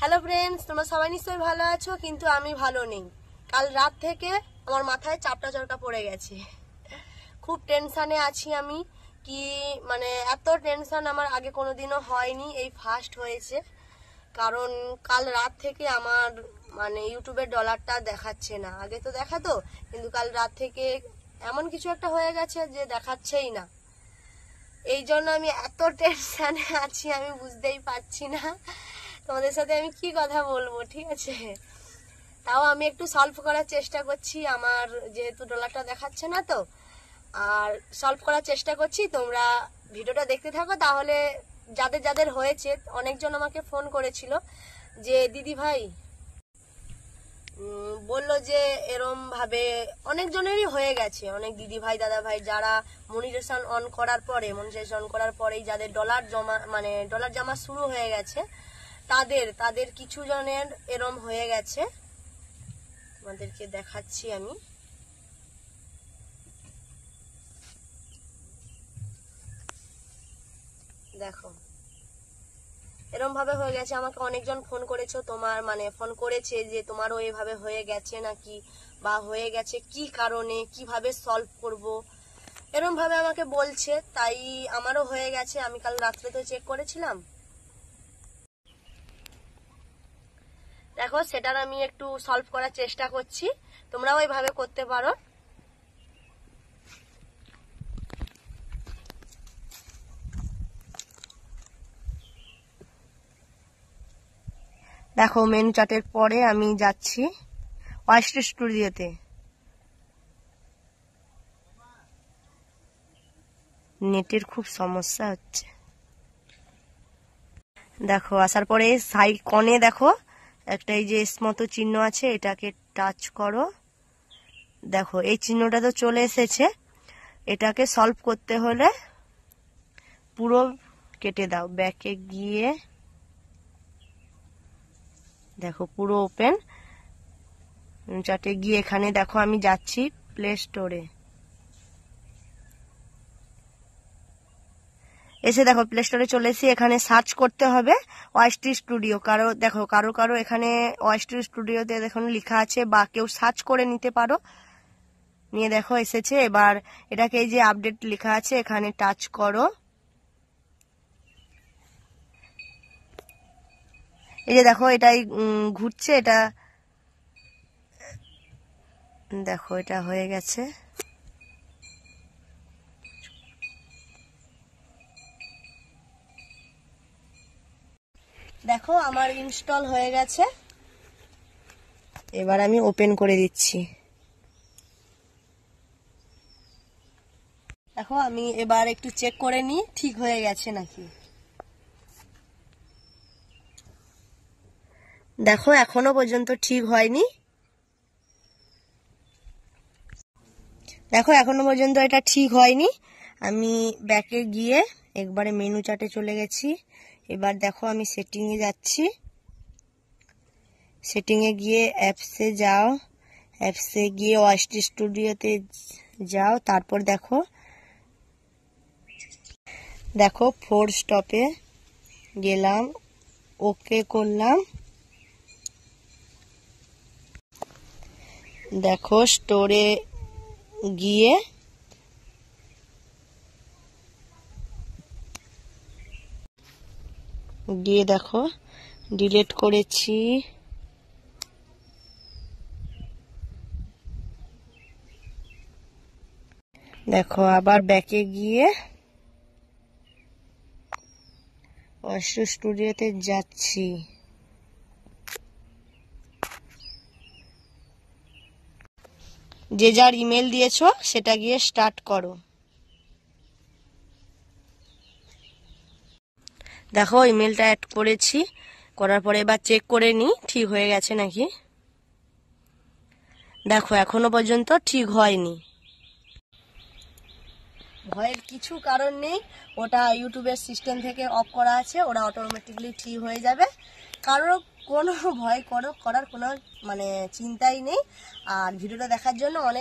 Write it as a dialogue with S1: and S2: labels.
S1: Hello friends, তোমরা সবাই নিশ্চয়ই ভালো আছো, কিন্তু আমি ভালো নেই। কাল রাত থেকে আমার মাথায় চাপটা চরকা পড়ে গেছে। খুব টেনশানে আছি আমি। কি মানে এত টেনশন আমার আগে কোনোদিনও হয়নি, এই ফার্স্ট হয়েছে। কারণ কাল রাত থেকে আমার মানে ইউটিউবের ডলারটা দেখাচ্ছে না। আগে তো দেখাতো, কিন্তু কাল রাত থেকে এমন কিছু একটা হয়ে গেছে যে দেখাচ্ছেই না। এই জন্য আমি এত টেনশানে আছি, আমি বুঝতেই পারছি না তোমাদের সাথে আমি কি কথা বলবো। ঠিক আছে, তাও আমি একটু সলভ করার চেষ্টা করছি। আমার যেহেতু ডলারটা দেখাচ্ছে না, তো আর সলভ করার চেষ্টা করছি। তোমরা ভিডিওটা দেখতে থাকো, তাহলে যাদের যাদের হয়েছে, অনেকজন আমাকে ফোন করেছিল যে দিদি ভাই বললো যে এরম ভাবে অনেকজনেরই হয়ে গেছে। অনেক দিদি ভাই দাদা ভাই যারা মনিটাইজেশন অন করার পরেই যাদের ডলার জমা শুরু হয়ে গেছে, তাদের কিছু জনের এরম হয়ে গেছে। তোমাদেরকে দেখাচ্ছি আমি। দেখো, এরম ভাবে হয়ে গেছে। আমাকে অনেকজন ফোন করেছো, ফোন করেছে যে তোমারও এভাবে হয়ে গেছে নাকি, বা হয়ে গেছে কি কারণে, কিভাবে সলভ করব, এরম ভাবে আমাকে বলছে। তাই আমারও হয়ে গেছে। আমি কাল রাত্রে তো চেক করেছিলাম। দেখো, সেটার আমি একটু সলভ করার চেষ্টা করছি, তোমরাও এইভাবে করতে পারো। দেখো, মেনু চার্টের পরে আমি যাচ্ছি ওয়াইস্ট স্টুডিওতে। নেটের খুব সমস্যা হচ্ছে। দেখো, আসার পরে সাইড কনে দেখো একটা এই যে এস মতো চিহ্ন আছে, এটাকে টাচ করো। দেখো, এই চিহ্নটা তো চলে এসেছে। এটাকে সলভ করতে হলে পুরো কেটে দাও। ব্যাকে গিয়ে দেখো পুরো ওপেন চার্টে গিয়ে এখানে দেখো আমি যাচ্ছি প্লে স্টোরে। এসে দেখো প্লে স্টোরে চলে এসে এখানে সার্চ করতে হবে ওয়াইস্ট স্টুডিও। কারো এখানে ওয়াইস্ট স্টুডিওতে দেখুন লেখা আছে, বা কেউ সার্চ করে নিতে পারো। নিয়ে দেখো এসেছে। এবার এটাকে এই যে আপডেট লেখা আছে এখানে টাচ করো। এই যে দেখো এটাই ঘুরছে। এটা দেখো, এটা হয়ে গেছে। দেখো, আমার ইনস্টল হয়ে গেছে। এবার আমি ওপেন করে দিচ্ছি। দেখো, আমি এবার একটু চেক করে নিই ঠিক হয়ে গেছে নাকি। দেখো, এখনো পর্যন্ত ঠিক হয়নি। দেখো, এখনো পর্যন্ত এটা ঠিক হয়নি। আমি ব্যাকে গিয়ে একবারে মেনু চার্টে চলে গেছি। এবার দেখো আমি সেটিংয়ে যাচ্ছি। সেটিংয়ে গিয়ে অ্যাপসে যাও। অ্যাপসে গিয়ে ওয়াইস্ট স্টুডিওতে যাও। তারপর দেখো 4 স্টপে গেলাম, ওকে করলাম। দেখো, স্টোরে গিয়ে দেখো ডিলিট করেছি। দেখো, আবার ব্যাকে গিয়ে ওয়াইস্ট স্টুডিওতে যাচ্ছি। যে যার ইমেল দিয়েছো সেটা গিয়ে স্টার্ট করো। দেখো, ইমেলটা অ্যাড করেছি। করার পরে এবার চেক করে নিই ঠিক হয়ে গেছে নাকি। দেখো, এখনো পর্যন্ত ঠিক হয়নি। ভয়ের কিছু কারণ নেই, ওটা ইউটিউবের সিস্টেম থেকে অফ করা আছে, ওরা অটোমেটিকলি ঠিক হয়ে যাবে। কোনো ভয় করার কোনো চিন্তাই নেই। আর ভিডিওটা দেখার জন্য অনেক